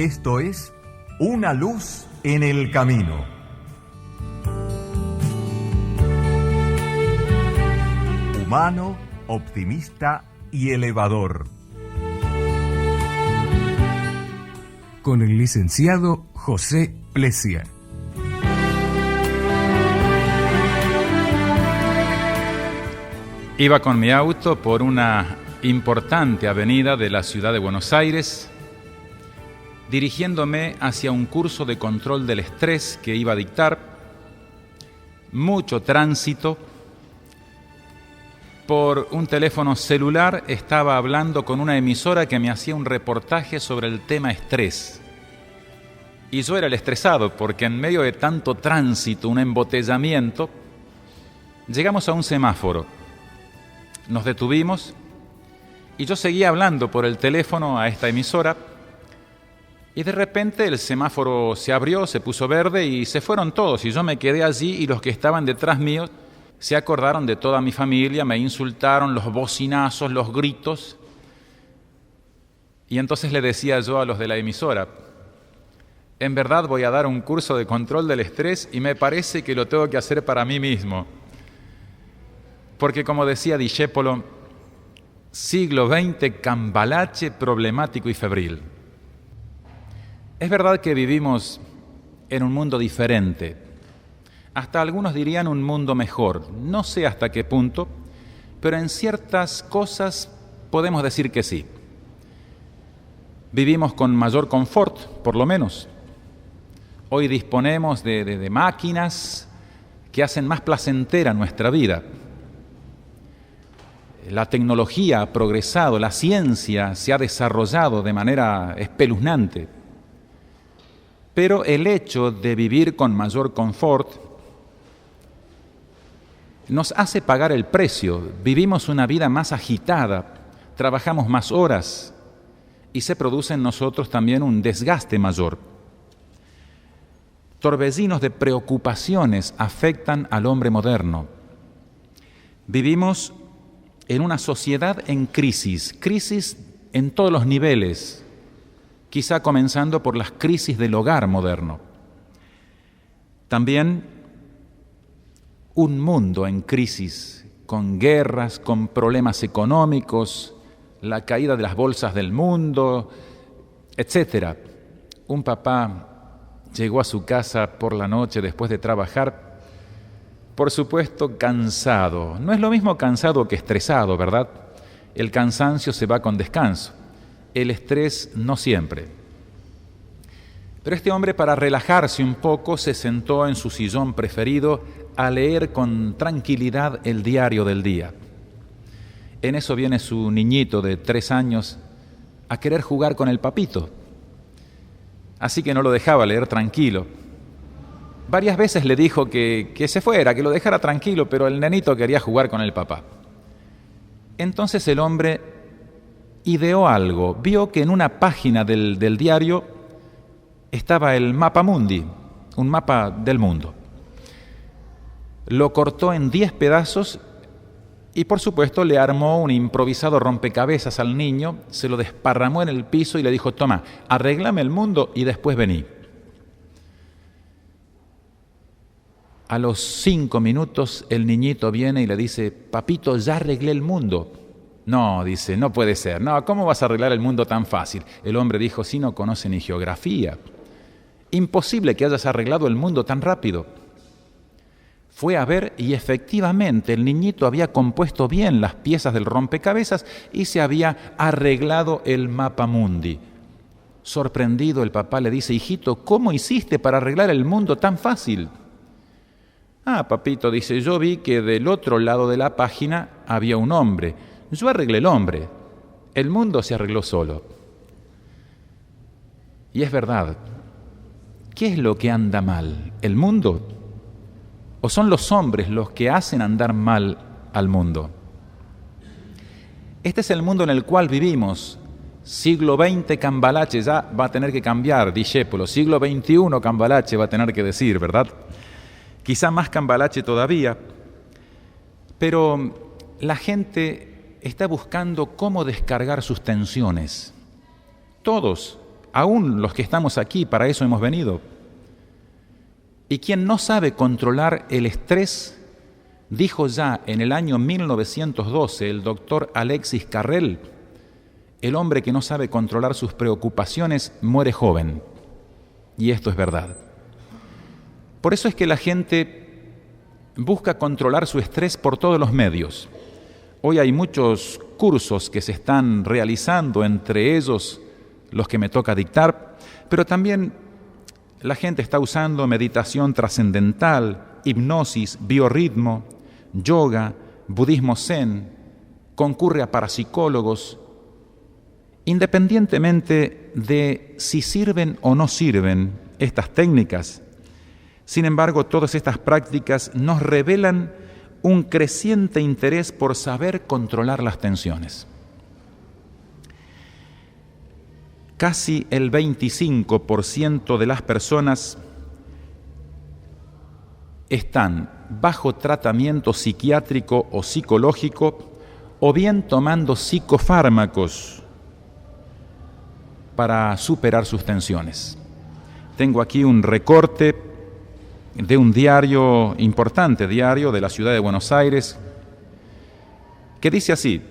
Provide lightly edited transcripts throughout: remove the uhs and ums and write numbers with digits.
Esto es Una luz en el camino. Humano, optimista y elevador. Con el licenciado José Plesia. Iba con mi auto por una importante avenida de la ciudad de Buenos Aires, dirigiéndome hacia un curso de control del estrés que iba a dictar. Mucho tránsito. Por un teléfono celular estaba hablando con una emisora que me hacía un reportaje sobre el tema estrés. Y yo era el estresado, porque en medio de tanto tránsito, un embotellamiento, llegamos a un semáforo. Nos detuvimos y yo seguía hablando por el teléfono a esta emisora y de repente el semáforo se abrió, se puso verde y se fueron todos y yo me quedé allí y los que estaban detrás mío se acordaron de toda mi familia, me insultaron, los bocinazos, los gritos. Y entonces le decía yo a los de la emisora: en verdad voy a dar un curso de control del estrés y me parece que lo tengo que hacer para mí mismo. Porque como decía Discépolo, siglo XX cambalache, problemático y febril. Es verdad que vivimos en un mundo diferente. Hasta algunos dirían un mundo mejor. No sé hasta qué punto, pero en ciertas cosas podemos decir que sí. Vivimos con mayor confort, por lo menos. Hoy disponemos de máquinas que hacen más placentera nuestra vida. La tecnología ha progresado, la ciencia se ha desarrollado de manera espeluznante. Pero el hecho de vivir con mayor confort nos hace pagar el precio. Vivimos una vida más agitada, trabajamos más horas y se produce en nosotros también un desgaste mayor. Torbellinos de preocupaciones afectan al hombre moderno. Vivimos en una sociedad en crisis en todos los niveles, quizá comenzando por las crisis del hogar moderno. También un mundo en crisis, con guerras, con problemas económicos, la caída de las bolsas del mundo, etc. Un papá llegó a su casa por la noche después de trabajar, por supuesto, cansado. No es lo mismo cansado que estresado, ¿verdad? El cansancio se va con descanso. El estrés no siempre. Pero este hombre, para relajarse un poco, se sentó en su sillón preferido a leer con tranquilidad el diario del día. En eso viene su niñito de 3 años a querer jugar con el papito. Así que no lo dejaba leer tranquilo. Varias veces le dijo que se fuera, que lo dejara tranquilo, pero el nenito quería jugar con el papá. Entonces el hombre ideó algo. Vio que en una página del diario estaba el mapa mundi, un mapa del mundo. Lo cortó en 10 pedazos y por supuesto le armó un improvisado rompecabezas al niño, se lo desparramó en el piso y le dijo: toma, arréglame el mundo y después vení. A los 5 minutos el niñito viene y le dice: papito, ya arreglé el mundo. No, dice, no puede ser. No, ¿cómo vas a arreglar el mundo tan fácil? El hombre dijo: si no conoce ni geografía. Imposible que hayas arreglado el mundo tan rápido. Fue a ver y efectivamente el niñito había compuesto bien las piezas del rompecabezas y se había arreglado el mapa mundi. Sorprendido, el papá le dice: hijito, ¿cómo hiciste para arreglar el mundo tan fácil? Ah, papito, dice, yo vi que del otro lado de la página había un hombre. Yo arreglé el hombre. El mundo se arregló solo. Y es verdad. ¿Qué es lo que anda mal? ¿El mundo? ¿O son los hombres los que hacen andar mal al mundo? Este es el mundo en el cual vivimos. Siglo XX cambalache, ya va a tener que cambiar, Discépolo. Siglo XXI cambalache va a tener que decir, ¿verdad? Quizá más cambalache todavía. Pero la gente está buscando cómo descargar sus tensiones. Todos, aún los que estamos aquí, para eso hemos venido. Y quien no sabe controlar el estrés, dijo ya en el año 1912 el doctor Alexis Carrel, el hombre que no sabe controlar sus preocupaciones muere joven. Y esto es verdad. Por eso es que la gente busca controlar su estrés por todos los medios. Hoy hay muchos cursos que se están realizando, entre ellos los que me toca dictar, pero también la gente está usando meditación trascendental, hipnosis, biorritmo, yoga, budismo zen, concurre a parapsicólogos. Independientemente de si sirven o no sirven estas técnicas, sin embargo, todas estas prácticas nos revelan un creciente interés por saber controlar las tensiones. Casi el 25% de las personas están bajo tratamiento psiquiátrico o psicológico o bien tomando psicofármacos para superar sus tensiones. Tengo aquí un recorte de un diario, importante diario de la ciudad de Buenos Aires, que dice así: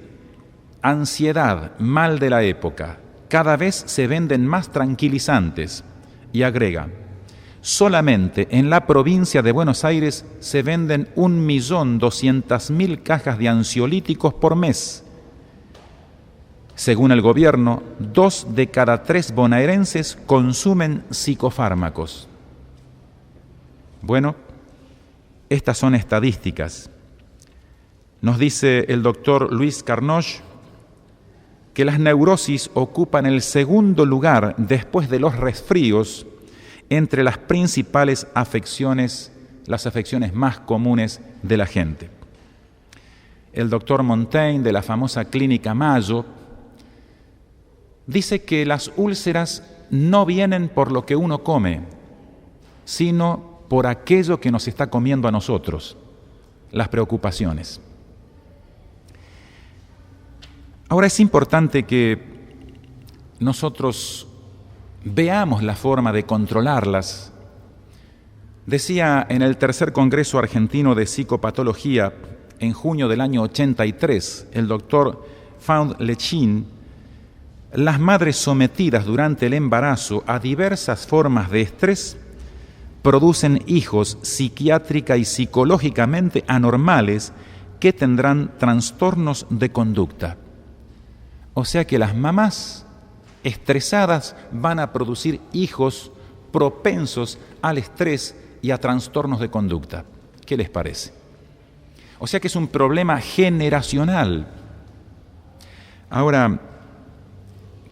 ansiedad, mal de la época, cada vez se venden más tranquilizantes, y agrega: solamente en la provincia de Buenos Aires se venden 1.200.000 cajas de ansiolíticos por mes. Según el gobierno, 2 de cada 3 bonaerenses consumen psicofármacos. Bueno, estas son estadísticas. Nos dice el doctor Luis Carnoch que las neurosis ocupan el segundo lugar después de los resfríos entre las principales afecciones, las afecciones más comunes de la gente. El doctor Montaigne, de la famosa Clínica Mayo, dice que las úlceras no vienen por lo que uno come, sino por aquello que nos está comiendo a nosotros, las preocupaciones. Ahora es importante que nosotros veamos la forma de controlarlas. Decía en el tercer Congreso Argentino de Psicopatología, en junio del año 83, el doctor Faund Lechin, las madres sometidas durante el embarazo a diversas formas de estrés producen hijos psiquiátrica y psicológicamente anormales que tendrán trastornos de conducta. O sea que las mamás estresadas van a producir hijos propensos al estrés y a trastornos de conducta. ¿Qué les parece? O sea que es un problema generacional. Ahora,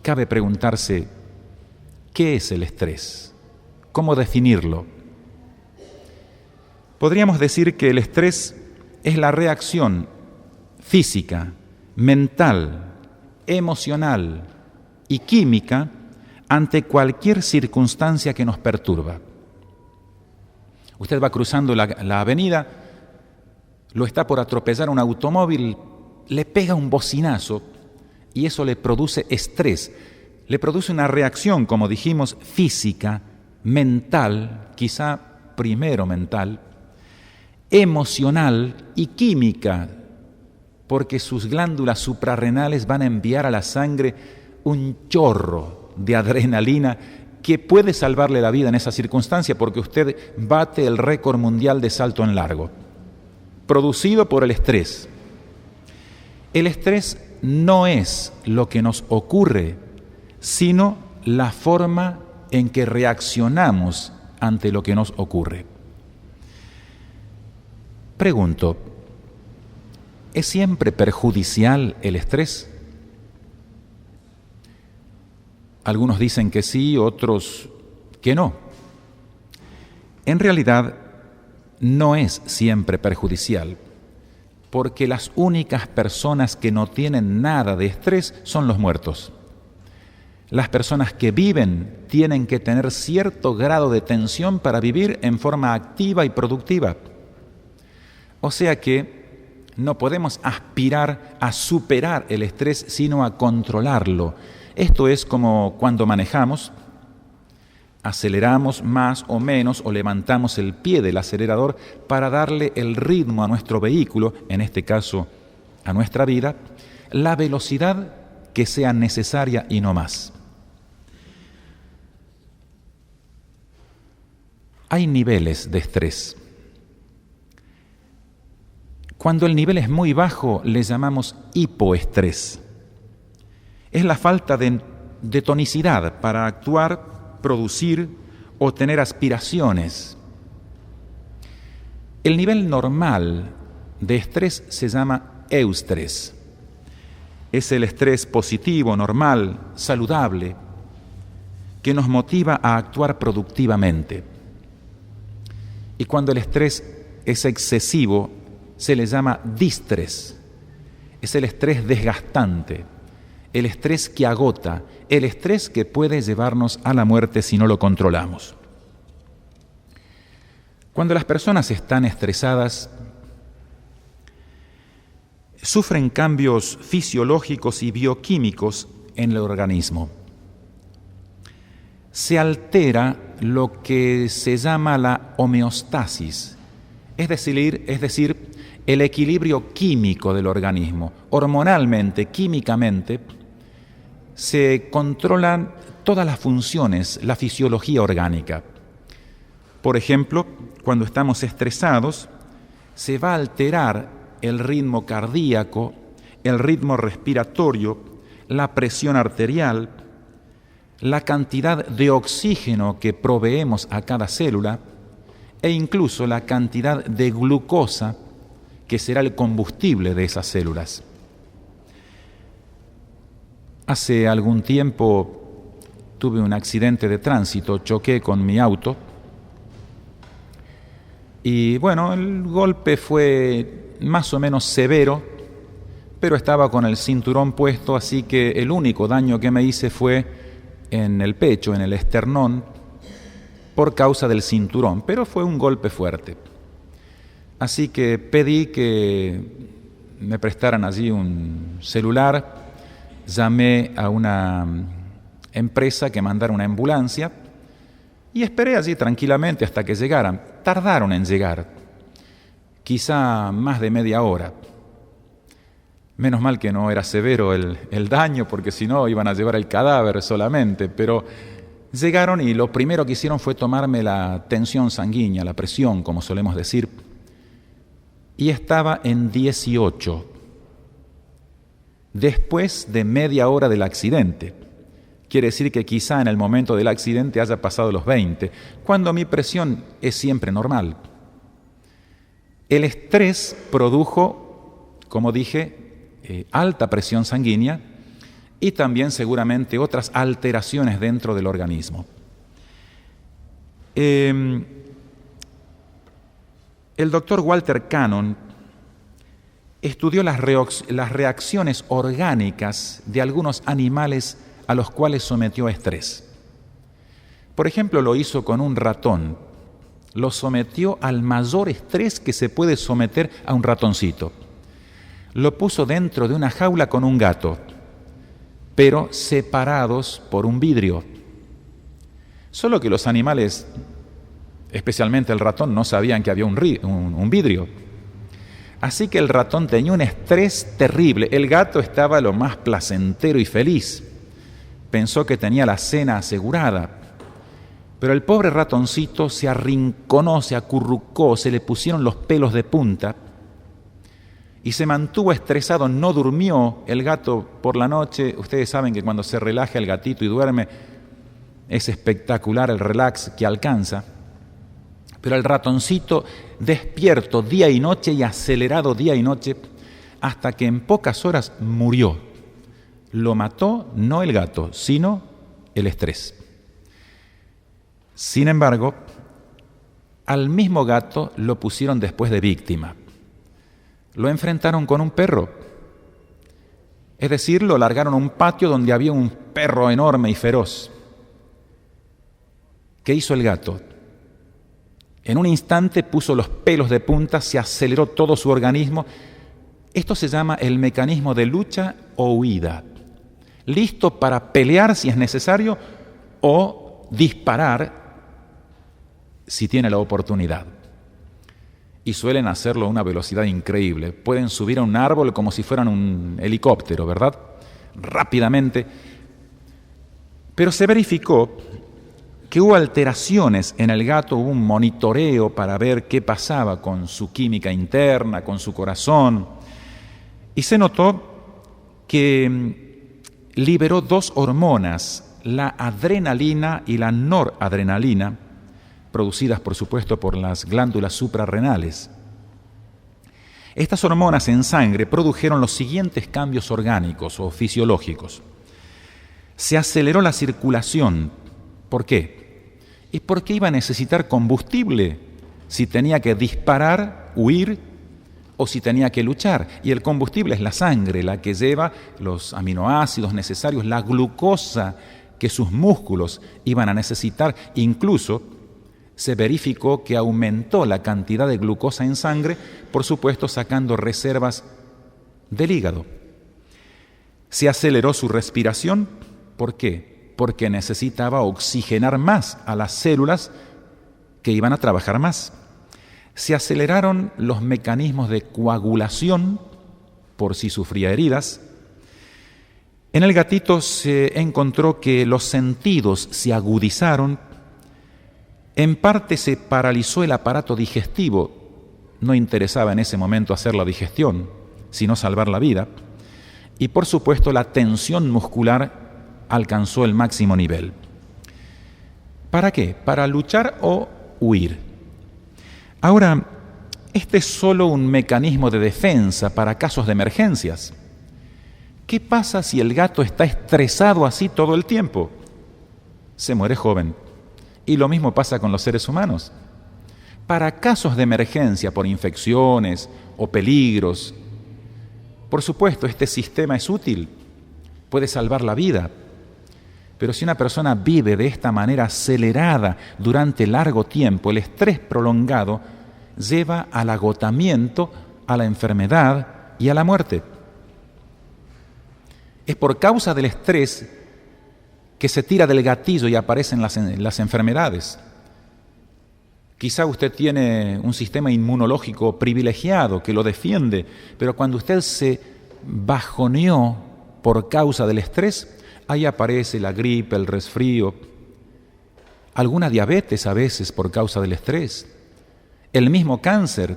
cabe preguntarse, ¿qué es el estrés? ¿Cómo definirlo? Podríamos decir que el estrés es la reacción física, mental, emocional y química ante cualquier circunstancia que nos perturba. Usted va cruzando la avenida, lo está por atropellar un automóvil, le pega un bocinazo y eso le produce estrés, le produce una reacción, como dijimos, física, mental, quizá primero mental, emocional y química, porque sus glándulas suprarrenales van a enviar a la sangre un chorro de adrenalina que puede salvarle la vida en esa circunstancia, porque usted bate el récord mundial de salto en largo, producido por el estrés. El estrés no es lo que nos ocurre, sino la forma en que reaccionamos ante lo que nos ocurre. Pregunto, ¿es siempre perjudicial el estrés? Algunos dicen que sí, otros que no. En realidad, no es siempre perjudicial, porque las únicas personas que no tienen nada de estrés son los muertos. Las personas que viven tienen que tener cierto grado de tensión para vivir en forma activa y productiva. O sea que no podemos aspirar a superar el estrés, sino a controlarlo. Esto es como cuando manejamos. Aceleramos más o menos o levantamos el pie del acelerador para darle el ritmo a nuestro vehículo, en este caso a nuestra vida, la velocidad que sea necesaria y no más. Hay niveles de estrés. Cuando el nivel es muy bajo, le llamamos hipoestrés. Es la falta de tonicidad para actuar, producir o tener aspiraciones. El nivel normal de estrés se llama eustrés. Es el estrés positivo, normal, saludable, que nos motiva a actuar productivamente. Y cuando el estrés es excesivo, se le llama distrés. Es el estrés desgastante, el estrés que agota, el estrés que puede llevarnos a la muerte si no lo controlamos. Cuando las personas están estresadas, sufren cambios fisiológicos y bioquímicos en el organismo. Se altera lo que se llama la homeostasis, es decir, el equilibrio químico del organismo. Hormonalmente, químicamente, se controlan todas las funciones, la fisiología orgánica. Por ejemplo, cuando estamos estresados, se va a alterar el ritmo cardíaco, el ritmo respiratorio, la presión arterial, la cantidad de oxígeno que proveemos a cada célula e incluso la cantidad de glucosa que será el combustible de esas células. Hace algún tiempo tuve un accidente de tránsito, choqué con mi auto y bueno, el golpe fue más o menos severo, pero estaba con el cinturón puesto, así que el único daño que me hice fue en el pecho, en el esternón, por causa del cinturón, pero fue un golpe fuerte. Así que pedí que me prestaran allí un celular, llamé a una empresa que mandara una ambulancia y esperé allí tranquilamente hasta que llegaran. Tardaron en llegar, quizá más de media hora. Menos mal que no era severo el daño, porque si no iban a llevar el cadáver solamente, pero llegaron y lo primero que hicieron fue tomarme la tensión sanguínea, la presión, como solemos decir, y estaba en 18, después de media hora del accidente. Quiere decir que quizá en el momento del accidente haya pasado los 20, cuando mi presión es siempre normal. El estrés produjo, como dije, alta presión sanguínea y también seguramente otras alteraciones dentro del organismo. El doctor Walter Cannon estudió las reacciones orgánicas de algunos animales a los cuales sometió a estrés. Por ejemplo, lo hizo con un ratón. Lo sometió al mayor estrés que se puede someter a un ratoncito. Lo puso dentro de una jaula con un gato, pero separados por un vidrio. Solo que los animales, especialmente el ratón, no sabían que había un vidrio. Así que el ratón tenía un estrés terrible. El gato estaba lo más placentero y feliz. Pensó que tenía la cena asegurada. Pero el pobre ratoncito se arrinconó, se acurrucó, se le pusieron los pelos de punta y se mantuvo estresado, no durmió. El gato por la noche, ustedes saben que cuando se relaja el gatito y duerme, es espectacular el relax que alcanza. Pero el ratoncito despierto día y noche y acelerado día y noche, hasta que en pocas horas murió. Lo mató no el gato, sino el estrés. Sin embargo, al mismo gato lo pusieron después de víctima. Lo enfrentaron con un perro. Es decir, lo largaron a un patio donde había un perro enorme y feroz. ¿Qué hizo el gato? En un instante puso los pelos de punta, se aceleró todo su organismo. Esto se llama el mecanismo de lucha o huida. Listo para pelear si es necesario o disparar si tiene la oportunidad. Y suelen hacerlo a una velocidad increíble. Pueden subir a un árbol como si fueran un helicóptero, ¿verdad? Rápidamente. Pero se verificó que hubo alteraciones en el gato, hubo un monitoreo para ver qué pasaba con su química interna, con su corazón, y se notó que liberó dos hormonas, la adrenalina y la noradrenalina, producidas por supuesto por las glándulas suprarrenales. Estas hormonas en sangre produjeron los siguientes cambios orgánicos o fisiológicos. Se aceleró la circulación. ¿Por qué? ¿Y por qué iba a necesitar combustible si tenía que disparar, huir o si tenía que luchar? Y el combustible es la sangre, la que lleva los aminoácidos necesarios, la glucosa que sus músculos iban a necesitar. Incluso se verificó que aumentó la cantidad de glucosa en sangre, por supuesto sacando reservas del hígado. Se aceleró su respiración. ¿Por qué? Porque necesitaba oxigenar más a las células que iban a trabajar más. Se aceleraron los mecanismos de coagulación por si sufría heridas. En el gatito se encontró que los sentidos se agudizaron. En parte se paralizó el aparato digestivo. No interesaba en ese momento hacer la digestión, sino salvar la vida. Y por supuesto la tensión muscular alcanzó el máximo nivel. ¿Para qué? Para luchar o huir. Ahora, este es solo un mecanismo de defensa para casos de emergencias. ¿Qué pasa si el gato está estresado así todo el tiempo? Se muere joven. Y lo mismo pasa con los seres humanos. Para casos de emergencia por infecciones o peligros, por supuesto, este sistema es útil, puede salvar la vida. Pero si una persona vive de esta manera acelerada durante largo tiempo, el estrés prolongado lleva al agotamiento, a la enfermedad y a la muerte. Es por causa del estrés que se tira del gatillo y aparecen las enfermedades. Quizá usted tiene un sistema inmunológico privilegiado que lo defiende, pero cuando usted se bajoneó por causa del estrés, ahí aparece la gripe, el resfrío, alguna diabetes a veces por causa del estrés, el mismo cáncer.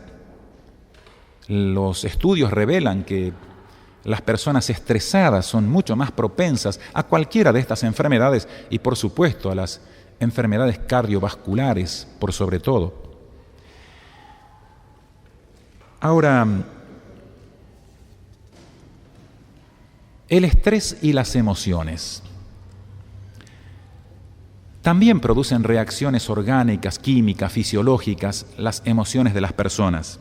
Los estudios revelan que las personas estresadas son mucho más propensas a cualquiera de estas enfermedades y por supuesto a las enfermedades cardiovasculares por sobre todo. Ahora, el estrés y las emociones también producen reacciones orgánicas, químicas, fisiológicas, las emociones de las personas.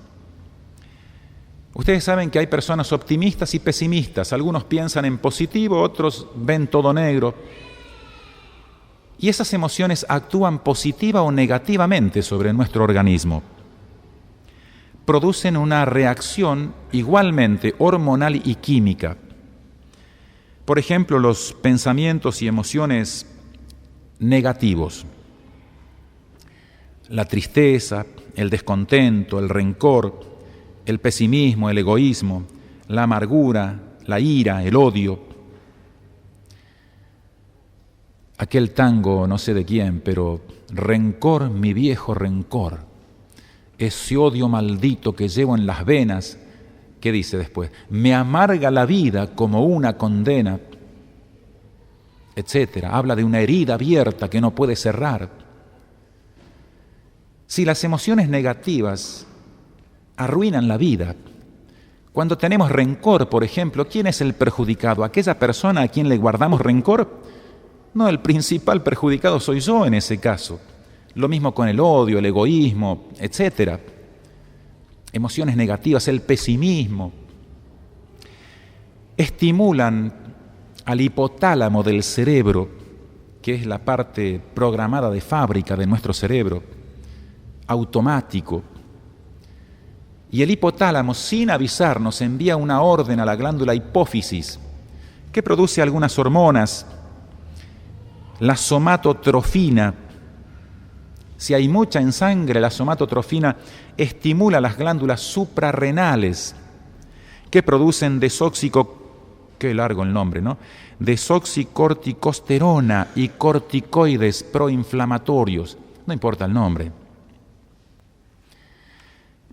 Ustedes saben que hay personas optimistas y pesimistas. Algunos piensan en positivo, otros ven todo negro. Y esas emociones actúan positiva o negativamente sobre nuestro organismo. Producen una reacción igualmente hormonal y química. Por ejemplo, los pensamientos y emociones negativos. La tristeza, el descontento, el rencor, el pesimismo, el egoísmo, la amargura, la ira, el odio. Aquel tango, no sé de quién, pero rencor, mi viejo rencor, ese odio maldito que llevo en las venas, ¿qué dice después? Me amarga la vida como una condena, etcétera. Habla de una herida abierta que no puede cerrar. Si las emociones negativas arruinan la vida. Cuando tenemos rencor, por ejemplo, ¿quién es el perjudicado? ¿Aquella persona a quien le guardamos rencor? No, el principal perjudicado soy yo en ese caso. Lo mismo con el odio, el egoísmo, etcétera. Emociones negativas, el pesimismo. Estimulan al hipotálamo del cerebro, que es la parte programada de fábrica de nuestro cerebro, automático. Y el hipotálamo, sin avisarnos, envía una orden a la glándula hipófisis, que produce algunas hormonas la somatotrofina. Si hay mucha en sangre, la somatotrofina estimula las glándulas suprarrenales que producen qué largo el nombre, ¿no? Desoxicorticosterona y corticoides proinflamatorios. No importa el nombre.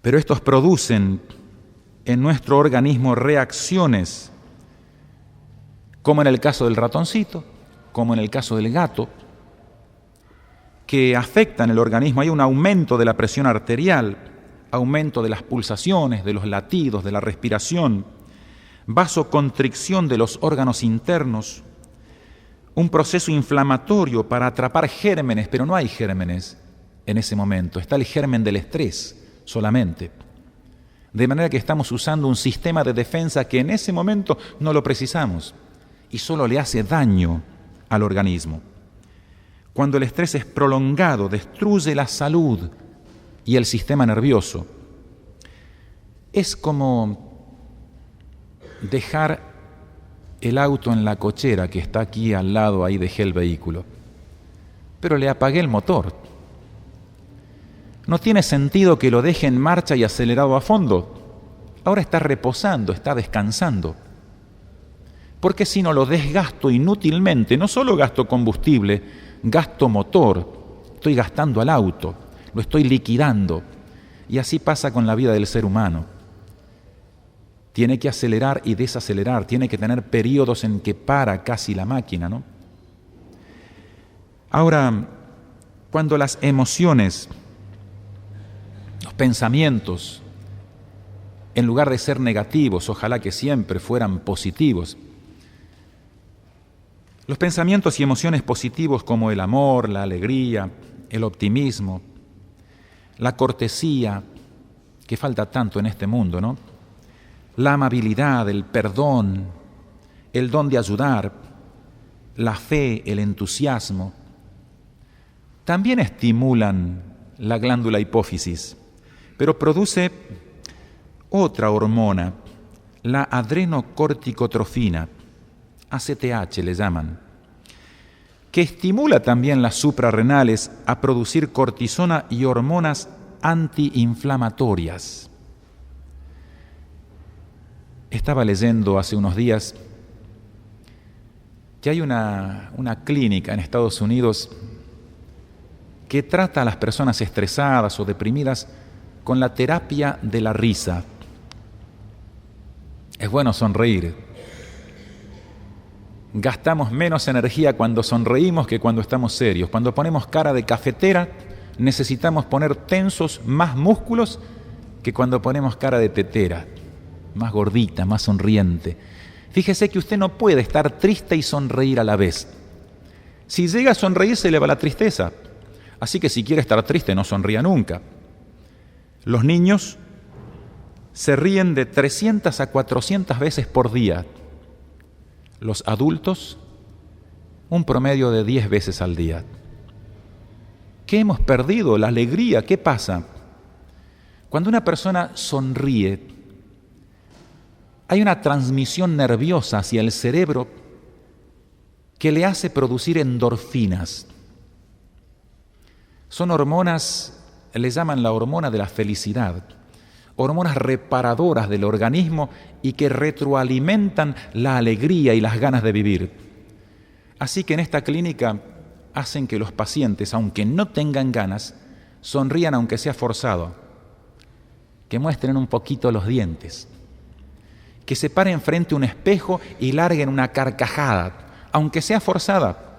Pero estos producen en nuestro organismo reacciones, como en el caso del ratoncito, como en el caso del gato, que afectan el organismo. Hay un aumento de la presión arterial, aumento de las pulsaciones, de los latidos, de la respiración, vasoconstricción de los órganos internos, un proceso inflamatorio para atrapar gérmenes, pero no hay gérmenes en ese momento, está el germen del estrés solamente. De manera que estamos usando un sistema de defensa que en ese momento no lo precisamos y solo le hace daño al organismo. Cuando el estrés es prolongado, destruye la salud y el sistema nervioso. Es como dejar el auto en la cochera que está aquí al lado, ahí dejé el vehículo, pero le apagué el motor. No tiene sentido que lo deje en marcha y acelerado a fondo. Ahora está reposando, está descansando. Porque si no lo desgasto inútilmente, no solo gasto combustible, gasto motor, estoy gastando al auto, lo estoy liquidando. Y así pasa con la vida del ser humano. Tiene que acelerar y desacelerar, tiene que tener periodos en que para casi la máquina, ¿no? Ahora, cuando las emociones, los pensamientos, en lugar de ser negativos, ojalá que siempre fueran positivos, los pensamientos y emociones positivos como el amor, la alegría, el optimismo, la cortesía, que falta tanto en este mundo, ¿no? La amabilidad, el perdón, el don de ayudar, la fe, el entusiasmo, también estimulan la glándula hipófisis, pero produce otra hormona, la adrenocorticotrofina, ACTH le llaman, que estimula también las suprarrenales a producir cortisona y hormonas antiinflamatorias. Estaba leyendo hace unos días que hay una clínica en Estados Unidos que trata a las personas estresadas o deprimidas con la terapia de la risa. Es bueno sonreír. Gastamos menos energía cuando sonreímos que cuando estamos serios. Cuando ponemos cara de cafetera, necesitamos poner tensos más músculos que cuando ponemos cara de tetera, más gordita, más sonriente. Fíjese que usted no puede estar triste y sonreír a la vez. Si llega a sonreír, se le va la tristeza. Así que si quiere estar triste, no sonría nunca. Los niños se ríen de 300 a 400 veces por día. Los adultos, un promedio de 10 veces al día. ¿Qué hemos perdido? La alegría. ¿Qué pasa? Cuando una persona sonríe, hay una transmisión nerviosa hacia el cerebro que le hace producir endorfinas. Son hormonas, le llaman la hormona de la felicidad, hormonas reparadoras del organismo y que retroalimentan la alegría y las ganas de vivir. Así que en esta clínica hacen que los pacientes, aunque no tengan ganas, sonrían aunque sea forzado, que muestren un poquito los dientes, que se paren frente a un espejo y larguen una carcajada, aunque sea forzada.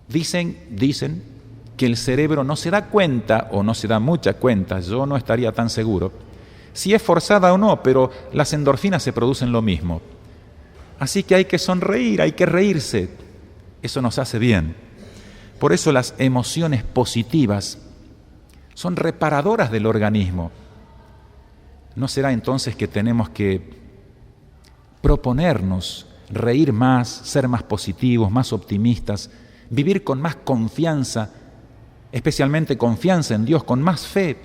Dicen que el cerebro no se da cuenta, o no se da mucha cuenta, yo no estaría tan seguro, si es forzada o no, pero las endorfinas se producen lo mismo. Así que hay que sonreír, hay que reírse, eso nos hace bien. Por eso las emociones positivas son reparadoras del organismo. ¿No será entonces que tenemos que proponernos reír más, ser más positivos, más optimistas, vivir con más confianza, especialmente confianza en Dios, con más fe?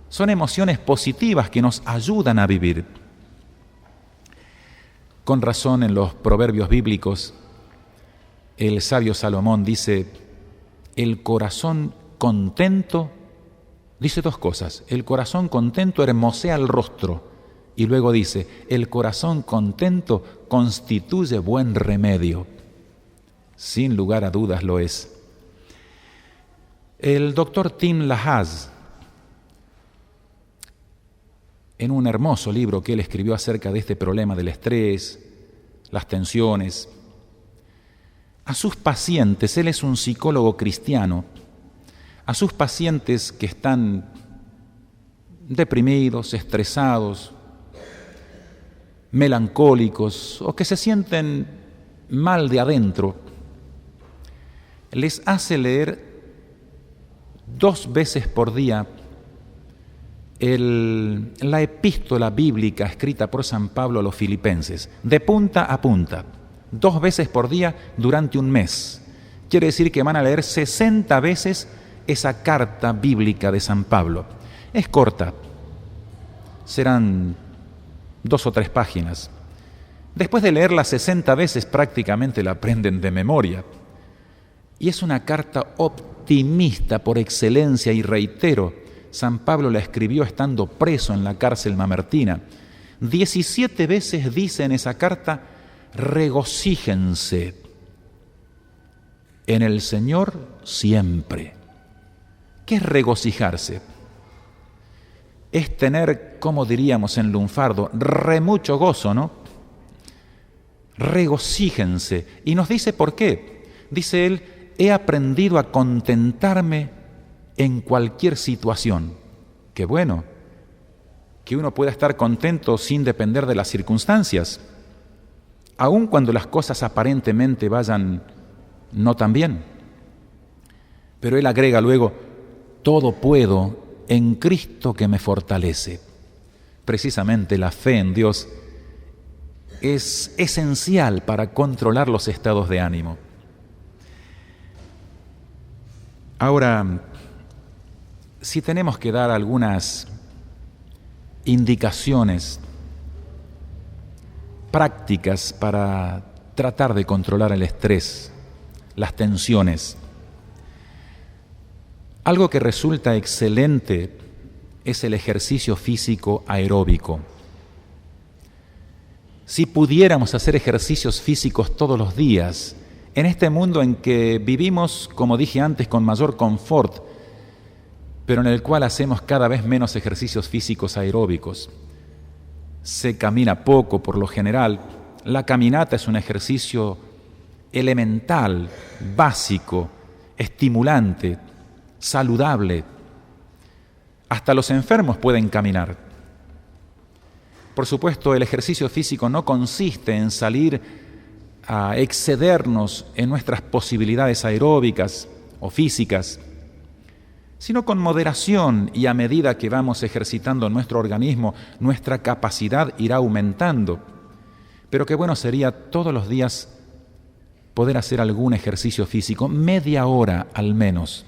Son emociones positivas que nos ayudan a vivir. Con razón en los proverbios bíblicos el sabio Salomón dice, el corazón contento, dice dos cosas, el corazón contento hermosea el rostro, y luego dice, el corazón contento constituye buen remedio. Sin lugar a dudas lo es. El doctor Tim LaHaye, en un hermoso libro que él escribió acerca de este problema del estrés, las tensiones, a sus pacientes, él es un psicólogo cristiano, a sus pacientes que están deprimidos, estresados, melancólicos o que se sienten mal de adentro, les hace leer 2 veces por día la epístola bíblica escrita por San Pablo a los filipenses, de punta a punta, 2 veces por día durante un mes. Quiere decir que van a leer 60 veces esa carta bíblica de San Pablo. Es corta, serán 2 o 3 páginas. Después de leerla 60 veces prácticamente la aprenden de memoria. Y es una carta optimista por excelencia, y reitero, San Pablo la escribió estando preso en la cárcel mamertina. 17 veces dice en esa carta, regocíjense en el Señor siempre. ¿Qué es regocijarse? Es tener, como diríamos en lunfardo, mucho gozo, ¿no? Regocíjense. Y nos dice por qué. Dice él, he aprendido a contentarme en cualquier situación. Qué bueno, que uno pueda estar contento sin depender de las circunstancias, aun cuando las cosas aparentemente vayan no tan bien. Pero él agrega luego, todo puedo en Cristo que me fortalece. Precisamente la fe en Dios es esencial para controlar los estados de ánimo. Ahora, si tenemos que dar algunas indicaciones prácticas para tratar de controlar el estrés, las tensiones, algo que resulta excelente es el ejercicio físico aeróbico. Si pudiéramos hacer ejercicios físicos todos los días, en este mundo en que vivimos, como dije antes, con mayor confort, pero en el cual hacemos cada vez menos ejercicios físicos aeróbicos. Se camina poco por lo general. La caminata es un ejercicio elemental, básico, estimulante, saludable. Hasta los enfermos pueden caminar. Por supuesto, el ejercicio físico no consiste en salir a excedernos en nuestras posibilidades aeróbicas o físicas, sino con moderación, y a medida que vamos ejercitando nuestro organismo, nuestra capacidad irá aumentando. Pero qué bueno sería todos los días poder hacer algún ejercicio físico, media hora al menos.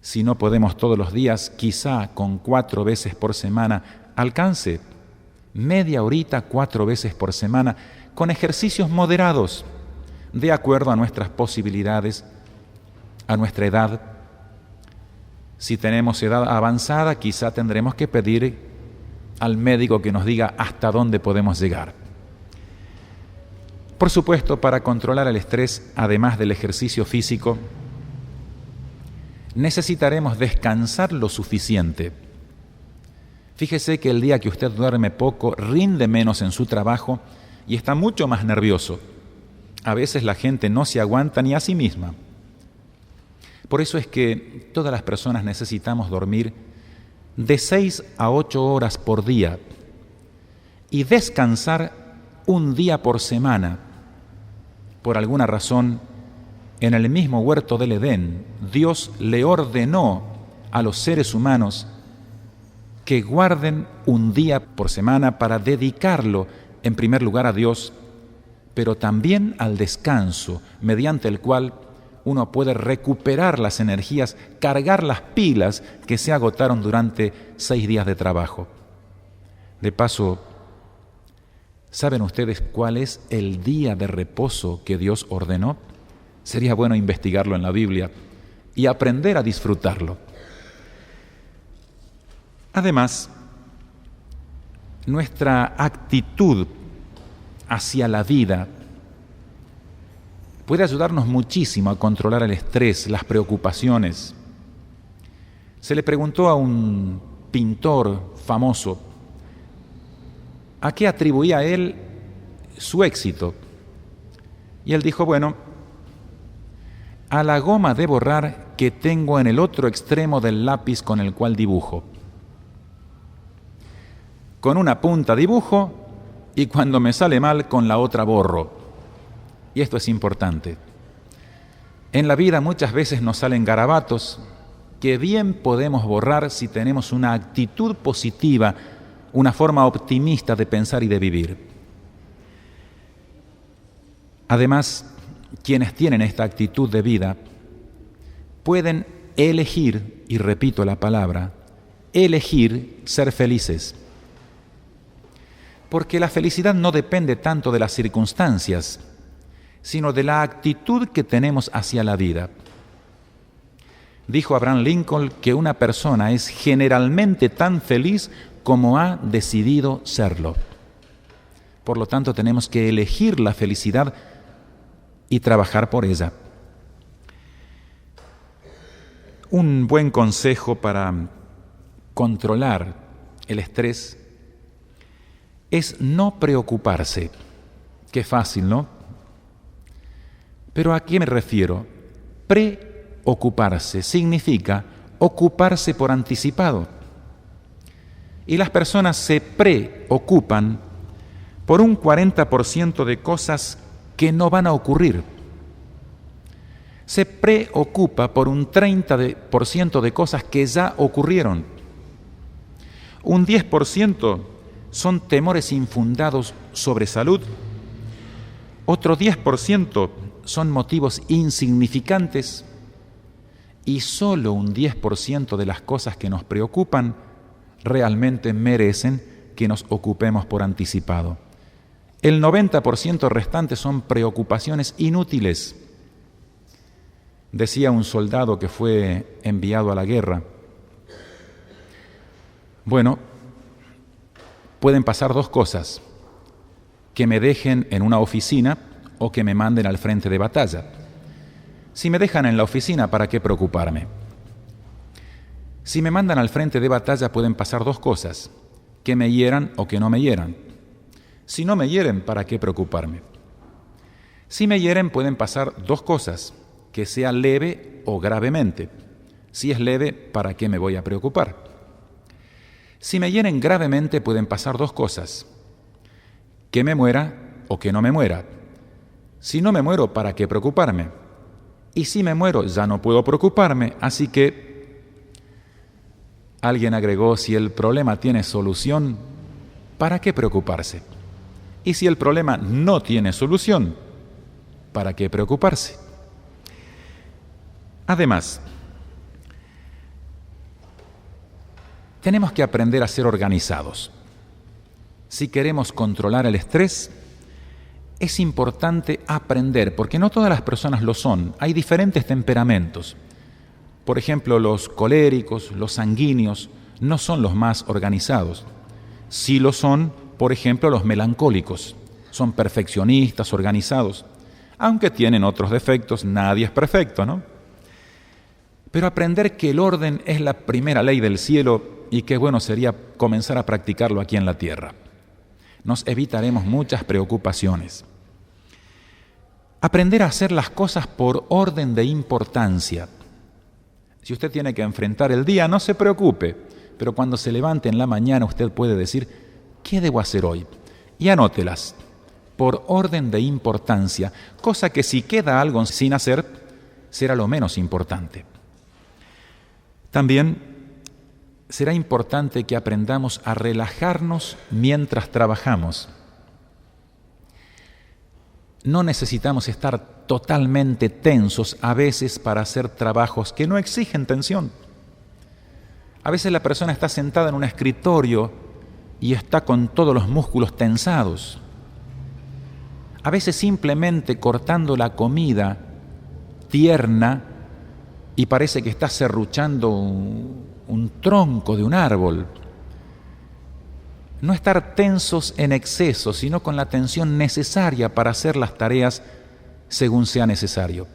Si no podemos todos los días, quizá con 4 veces por semana alcance media horita 4 veces por semana, con ejercicios moderados, de acuerdo a nuestras posibilidades, a nuestra edad. Si tenemos edad avanzada, quizá tendremos que pedir al médico que nos diga hasta dónde podemos llegar. Por supuesto, para controlar el estrés, además del ejercicio físico, necesitaremos descansar lo suficiente. Fíjese que el día que usted duerme poco, rinde menos en su trabajo y está mucho más nervioso. A veces la gente no se aguanta ni a sí misma. Por eso es que todas las personas necesitamos dormir de 6 a 8 horas por día y descansar un día por semana. Por alguna razón, en el mismo huerto del Edén, Dios le ordenó a los seres humanos que guarden un día por semana para dedicarlo en primer lugar a Dios, pero también al descanso, mediante el cual uno puede recuperar las energías, cargar las pilas que se agotaron durante 6 días de trabajo. De paso, ¿Saben ustedes cuál es el día de reposo que Dios ordenó? Sería bueno investigarlo en la Biblia y aprender a disfrutarlo. Además, nuestra actitud hacia la vida puede ayudarnos muchísimo a controlar el estrés, las preocupaciones. Se le preguntó a un pintor famoso a qué atribuía él su éxito. Y él dijo, bueno, a la goma de borrar que tengo en el otro extremo del lápiz con el cual dibujo. Con una punta dibujo y cuando me sale mal con la otra borro. Y esto es importante. En la vida muchas veces nos salen garabatos que bien podemos borrar si tenemos una actitud positiva, una forma optimista de pensar y de vivir. Además, quienes tienen esta actitud de vida pueden elegir, y repito la palabra, elegir ser felices. Porque la felicidad no depende tanto de las circunstancias, sino de la actitud que tenemos hacia la vida. Dijo Abraham Lincoln que una persona es generalmente tan feliz como ha decidido serlo. Por lo tanto, tenemos que elegir la felicidad y trabajar por ella. Un buen consejo para controlar el estrés es no preocuparse. Qué fácil, ¿no? Pero ¿a qué me refiero? Preocuparse significa ocuparse por anticipado. Y las personas se preocupan por un 40% de cosas que no van a ocurrir. Se preocupa por un 30% de cosas que ya ocurrieron. Un 10% son temores infundados sobre salud. Otro 10% son motivos insignificantes. Y solo un 10% de las cosas que nos preocupan realmente merecen que nos ocupemos por anticipado. El 90% restante son preocupaciones inútiles. Decía un soldado que fue enviado a la guerra, bueno, pueden pasar dos cosas, que me dejen en una oficina o que me manden al frente de batalla. Si me dejan en la oficina, ¿para qué preocuparme? Si me mandan al frente de batalla pueden pasar dos cosas, que me hieran o que no me hieran. Si no me hieren, ¿para qué preocuparme? Si me hieren pueden pasar dos cosas, que sea leve o gravemente. Si es leve, ¿para qué me voy a preocupar? Si me hieren gravemente pueden pasar dos cosas, que me muera o que no me muera. Si no me muero, ¿para qué preocuparme? Y si me muero, ya no puedo preocuparme, así que alguien agregó, si el problema tiene solución, ¿para qué preocuparse? Y si el problema no tiene solución, ¿para qué preocuparse? Además, tenemos que aprender a ser organizados. Si queremos controlar el estrés, es importante aprender, porque no todas las personas lo son. Hay diferentes temperamentos. Por ejemplo, los coléricos, los sanguíneos, no son los más organizados. Sí lo son, por ejemplo, los melancólicos. Son perfeccionistas, organizados. Aunque tienen otros defectos, nadie es perfecto, ¿no? Pero aprender que el orden es la primera ley del cielo y qué bueno sería comenzar a practicarlo aquí en la tierra. Nos evitaremos muchas preocupaciones. Aprender a hacer las cosas por orden de importancia. Si usted tiene que enfrentar el día, no se preocupe, pero cuando se levante en la mañana usted puede decir, ¿qué debo hacer hoy? Y anótelas, por orden de importancia, cosa que si queda algo sin hacer, será lo menos importante. También será importante que aprendamos a relajarnos mientras trabajamos. No necesitamos estar totalmente tensos a veces para hacer trabajos que no exigen tensión. A veces la persona está sentada en un escritorio y está con todos los músculos tensados. a veces simplemente cortando la comida tierna y parece que estás serruchando un tronco de un árbol. No estar tensos en exceso, sino con la tensión necesaria para hacer las tareas según sea necesario.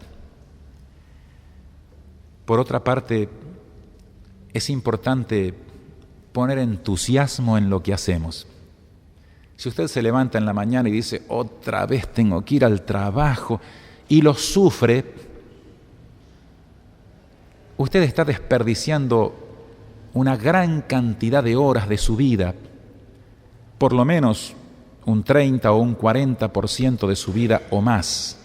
Por otra parte, es importante poner entusiasmo en lo que hacemos. Si usted se levanta en la mañana y dice, otra vez tengo que ir al trabajo, y lo sufre, usted está desperdiciando una gran cantidad de horas de su vida, por lo menos un 30 o un 40% de su vida o más,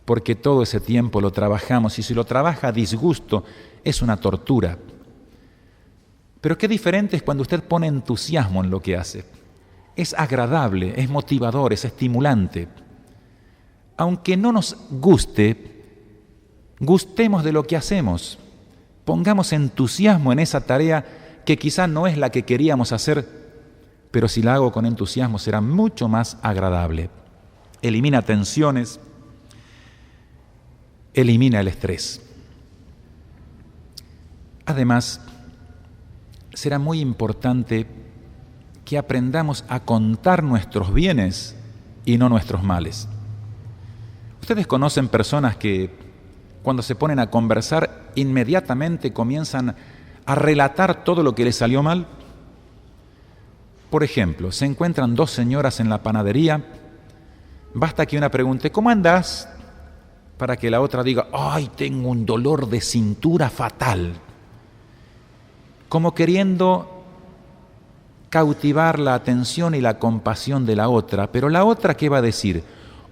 porque todo ese tiempo lo trabajamos, y si lo trabaja a disgusto, es una tortura. Pero qué diferente es cuando usted pone entusiasmo en lo que hace. Es agradable, es motivador, es estimulante. Aunque no nos guste, gustemos de lo que hacemos. Pongamos entusiasmo en esa tarea que quizá no es la que queríamos hacer, pero si la hago con entusiasmo será mucho más agradable. Elimina tensiones, elimina el estrés. Además, será muy importante que aprendamos a contar nuestros bienes y no nuestros males. Ustedes conocen personas que cuando se ponen a conversar inmediatamente comienzan a relatar todo lo que les salió mal. Por ejemplo, se encuentran dos señoras en la panadería, basta que una pregunte, ¿cómo andás?, para que la otra diga, ¡ay, tengo un dolor de cintura fatal!, como queriendo cautivar la atención y la compasión de la otra. Pero la otra, ¿qué va a decir?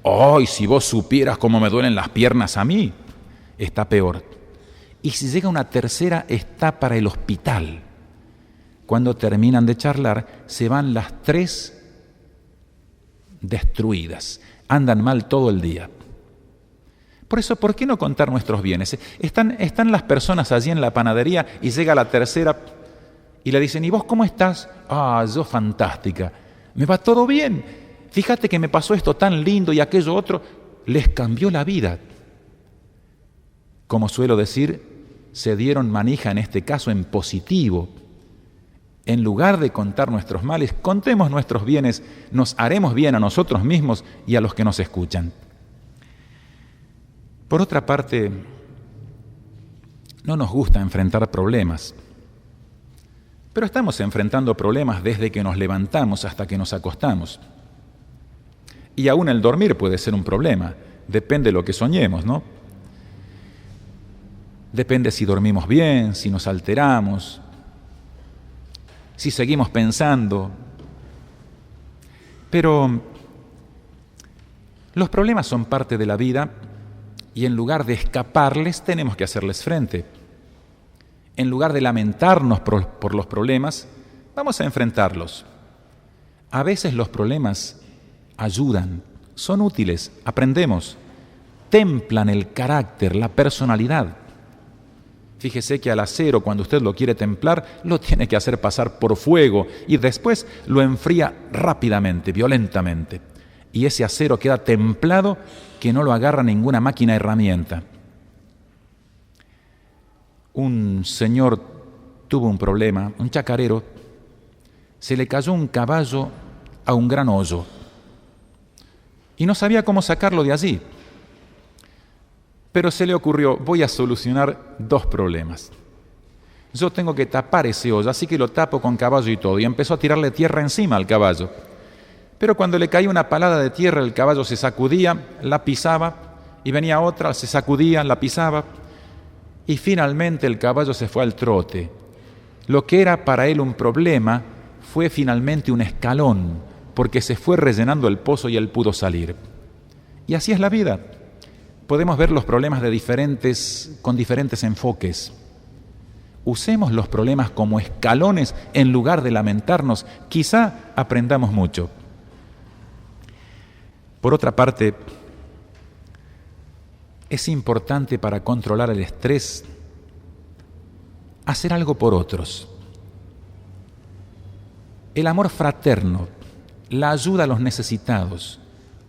¡Ay, si vos supieras cómo me duelen las piernas a mí! Está peor. Y si llega una tercera, está para el hospital. Cuando terminan de charlar, se van las tres destruidas. Andan mal todo el día. Por eso, ¿por qué no contar nuestros bienes? Están las personas allí en la panadería y llega la tercera y le dicen, ¿y vos cómo estás? Ah, yo fantástica. Me va todo bien. Fíjate que me pasó esto tan lindo y aquello otro. Les cambió la vida. Como suelo decir, se dieron manija en este caso en positivo. En lugar de contar nuestros males, contemos nuestros bienes, nos haremos bien a nosotros mismos y a los que nos escuchan. Por otra parte, no nos gusta enfrentar problemas, pero estamos enfrentando problemas desde que nos levantamos hasta que nos acostamos. Y aún el dormir puede ser un problema, depende de lo que soñemos, ¿no? Depende si dormimos bien, si nos alteramos, si seguimos pensando. Pero los problemas son parte de la vida y en lugar de escaparles tenemos que hacerles frente. En lugar de lamentarnos por los problemas, vamos a enfrentarlos. A veces los problemas ayudan, son útiles, aprendemos, templan el carácter, la personalidad. Fíjese que al acero, cuando usted lo quiere templar, lo tiene que hacer pasar por fuego y después lo enfría rápidamente, violentamente. Y ese acero queda templado que no lo agarra ninguna máquina herramienta. Un señor tuvo un problema, un chacarero, se le cayó un caballo a un gran hoyo y no sabía cómo sacarlo de allí. Pero se le ocurrió, voy a solucionar dos problemas. Yo tengo que tapar ese hoyo, así que lo tapo con caballo y todo. Y empezó a tirarle tierra encima al caballo. Pero cuando le caía una palada de tierra, el caballo se sacudía, la pisaba, y venía otra, se sacudía, la pisaba, y finalmente el caballo se fue al trote. Lo que era para él un problema fue finalmente un escalón, porque se fue rellenando el pozo y él pudo salir. Y así es la vida. Podemos ver los problemas con diferentes enfoques. Usemos los problemas como escalones en lugar de lamentarnos. Quizá aprendamos mucho. Por otra parte, es importante para controlar el estrés hacer algo por otros. El amor fraterno, la ayuda a los necesitados,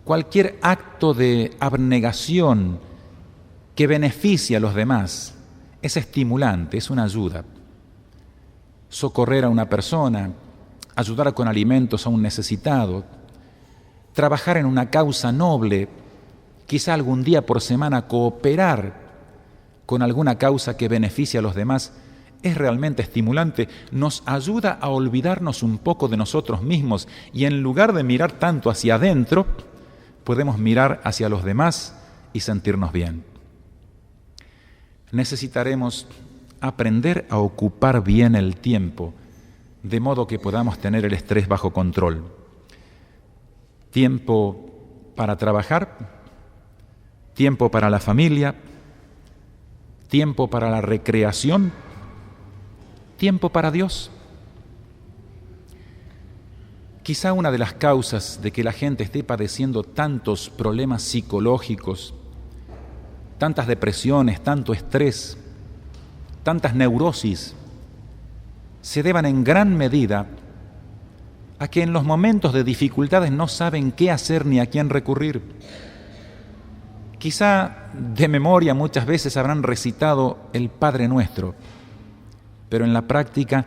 cualquier acto de abnegación que beneficie a los demás es estimulante, es una ayuda. Socorrer a una persona, ayudar con alimentos a un necesitado, trabajar en una causa noble, quizá algún día por semana cooperar con alguna causa que beneficie a los demás, es realmente estimulante, nos ayuda a olvidarnos un poco de nosotros mismos y en lugar de mirar tanto hacia adentro, podemos mirar hacia los demás y sentirnos bien. Necesitaremos aprender a ocupar bien el tiempo, de modo que podamos tener el estrés bajo control. Tiempo para trabajar, tiempo para la familia, tiempo para la recreación, tiempo para Dios. Quizá una de las causas de que la gente esté padeciendo tantos problemas psicológicos, tantas depresiones, tanto estrés, tantas neurosis, se deban en gran medida a que en los momentos de dificultades no saben qué hacer ni a quién recurrir. Quizá de memoria muchas veces habrán recitado el Padre Nuestro, pero en la práctica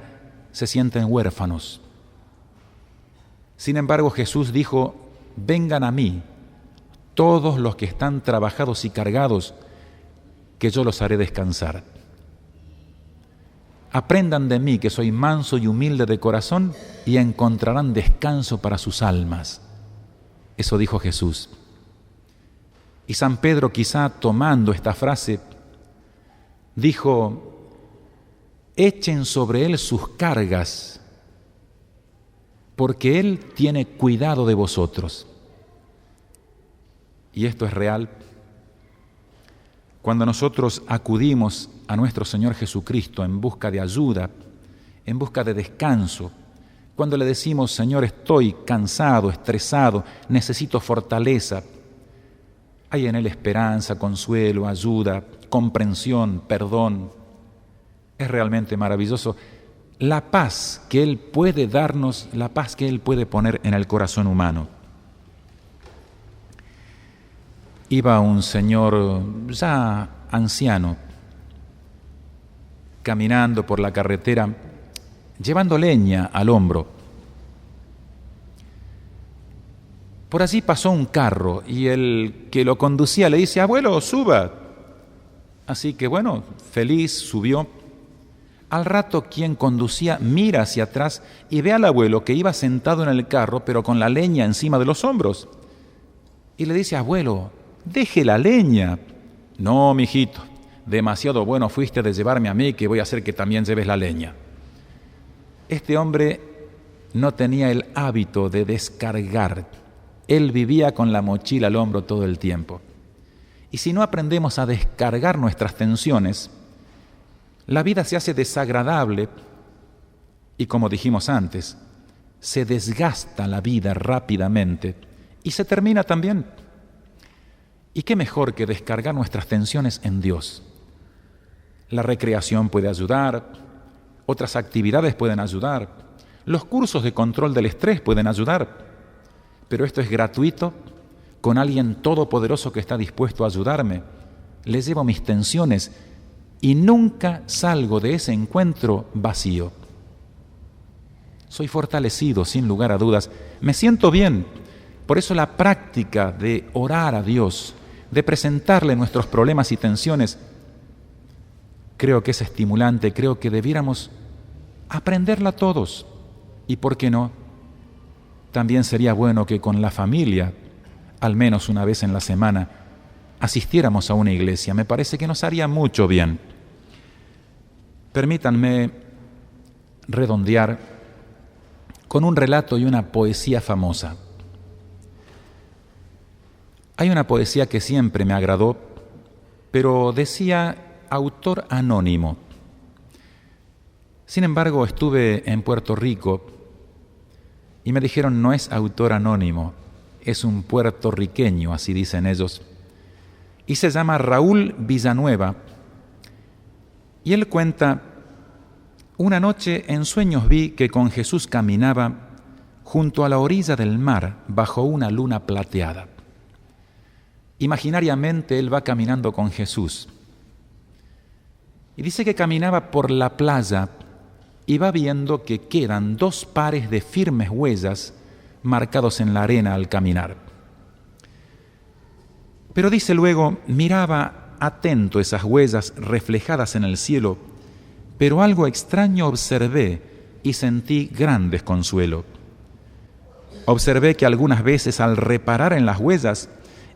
se sienten huérfanos. Sin embargo, Jesús dijo: vengan a mí, todos los que están trabajados y cargados, que yo los haré descansar. Aprendan de mí, que soy manso y humilde de corazón, y encontrarán descanso para sus almas. Eso dijo Jesús. Y San Pedro, quizá tomando esta frase, dijo: echen sobre él sus cargas, porque él tiene cuidado de vosotros. Y esto es real. Cuando nosotros acudimos a nuestro Señor Jesucristo en busca de ayuda, en busca de descanso, cuando le decimos: Señor, estoy cansado, estresado, necesito fortaleza, hay en Él esperanza, consuelo, ayuda, comprensión, perdón. Es realmente maravilloso la paz que Él puede darnos, la paz que Él puede poner en el corazón humano. Iba un señor ya anciano caminando por la carretera, llevando leña al hombro. Por allí pasó un carro y el que lo conducía le dice: abuelo, suba. Así que bueno, feliz subió. Al rato quien conducía mira hacia atrás y ve al abuelo que iba sentado en el carro, pero con la leña encima de los hombros. Y le dice: abuelo, deje la leña. No, mijito, demasiado bueno fuiste de llevarme a mí, que voy a hacer que también lleves la leña. Este hombre no tenía el hábito de descargar. Él vivía con la mochila al hombro todo el tiempo. Y si no aprendemos a descargar nuestras tensiones, la vida se hace desagradable y, como dijimos antes, se desgasta la vida rápidamente y se termina también. ¿Y qué mejor que descargar nuestras tensiones en Dios? La recreación puede ayudar, otras actividades pueden ayudar, los cursos de control del estrés pueden ayudar, pero esto es gratuito, con alguien todopoderoso que está dispuesto a ayudarme. Le llevo mis tensiones y nunca salgo de ese encuentro vacío. Soy fortalecido, sin lugar a dudas, me siento bien. Por eso la práctica de orar a Dios, de presentarle nuestros problemas y tensiones, creo que es estimulante, creo que debiéramos aprenderla todos. ¿Y por qué no? También sería bueno que con la familia, al menos una vez en la semana, asistiéramos a una iglesia. Me parece que nos haría mucho bien. Permítanme redondear con un relato y una poesía famosa. Hay una poesía que siempre me agradó, pero decía autor anónimo. Sin embargo, estuve en Puerto Rico y me dijeron: no es autor anónimo, es un puertorriqueño, así dicen ellos, y se llama Raúl Villanueva. Y él cuenta: una noche en sueños vi que con Jesús caminaba junto a la orilla del mar bajo una luna plateada. imaginariamente él va caminando con Jesús. Y dice que caminaba por la playa y va viendo que quedan 2 pares de firmes huellas marcados en la arena al caminar. Pero dice luego, miraba atento esas huellas reflejadas en el cielo, pero algo extraño observé y sentí gran desconsuelo. Observé que algunas veces al reparar en las huellas,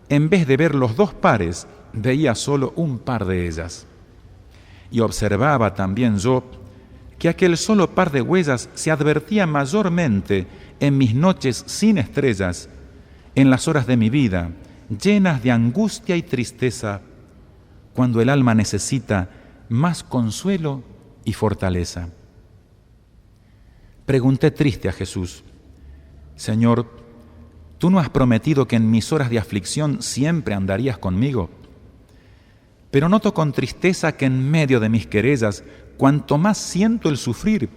en vez de ver los 2 pares, veía solo un par de ellas. Y observaba también yo que aquel solo par de huellas se advertía mayormente en mis noches sin estrellas, en las horas de mi vida, llenas de angustia y tristeza, cuando el alma necesita más consuelo y fortaleza. Pregunté triste a Jesús: Señor, ¿tú no has prometido que en mis horas de aflicción siempre andarías conmigo? Pero noto con tristeza que en medio de mis querellas, cuanto más siento el sufrir,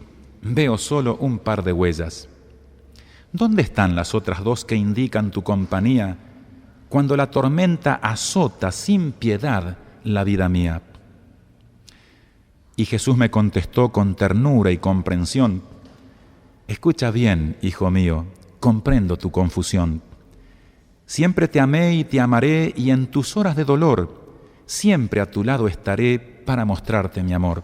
veo solo un par de huellas. ¿Dónde están las otras 2 que indican tu compañía cuando la tormenta azota sin piedad la vida mía? Y Jesús me contestó con ternura y comprensión: escucha bien, hijo mío, comprendo tu confusión. Siempre te amé y te amaré, y en tus horas de dolor siempre a tu lado estaré para mostrarte mi amor.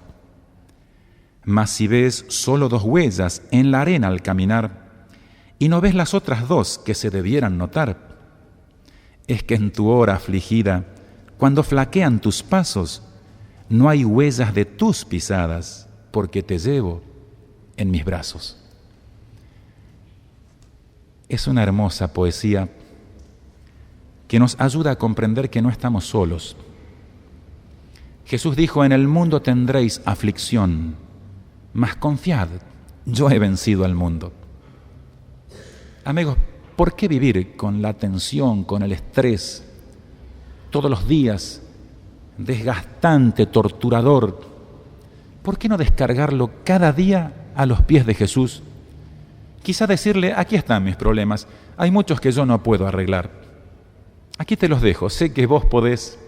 Mas si ves solo 2 huellas en la arena al caminar, y no ves las otras 2 que se debieran notar, es que en tu hora afligida, cuando flaquean tus pasos, no hay huellas de tus pisadas, porque te llevo en mis brazos. Es una hermosa poesía que nos ayuda a comprender que no estamos solos. Jesús dijo: en el mundo tendréis aflicción, mas confiad, yo he vencido al mundo. Amigos, ¿por qué vivir con la tensión, con el estrés, todos los días, desgastante, torturador? ¿Por qué no descargarlo cada día a los pies de Jesús? Quizá decirle: aquí están mis problemas, hay muchos que yo no puedo arreglar. Aquí te los dejo, sé que vos podés.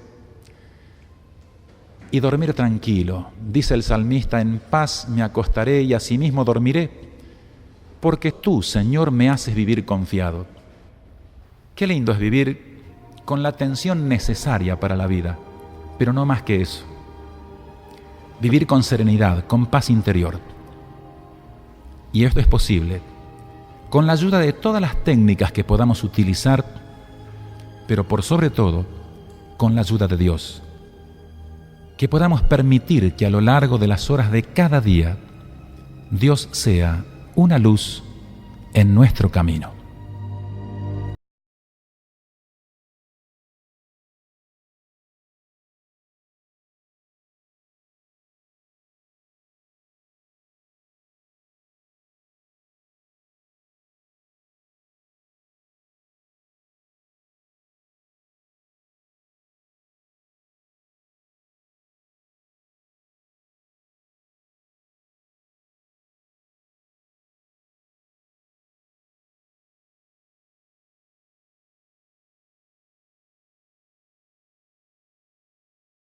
Y dormir tranquilo. Dice el salmista: en paz me acostaré y asimismo dormiré, porque tú, Señor, me haces vivir confiado. Qué lindo es vivir con la atención necesaria para la vida, pero no más que eso. Vivir con serenidad, con paz interior. Y esto es posible con la ayuda de todas las técnicas que podamos utilizar, pero por sobre todo, con la ayuda de Dios. Que podamos permitir que a lo largo de las horas de cada día, Dios sea una luz en nuestro camino.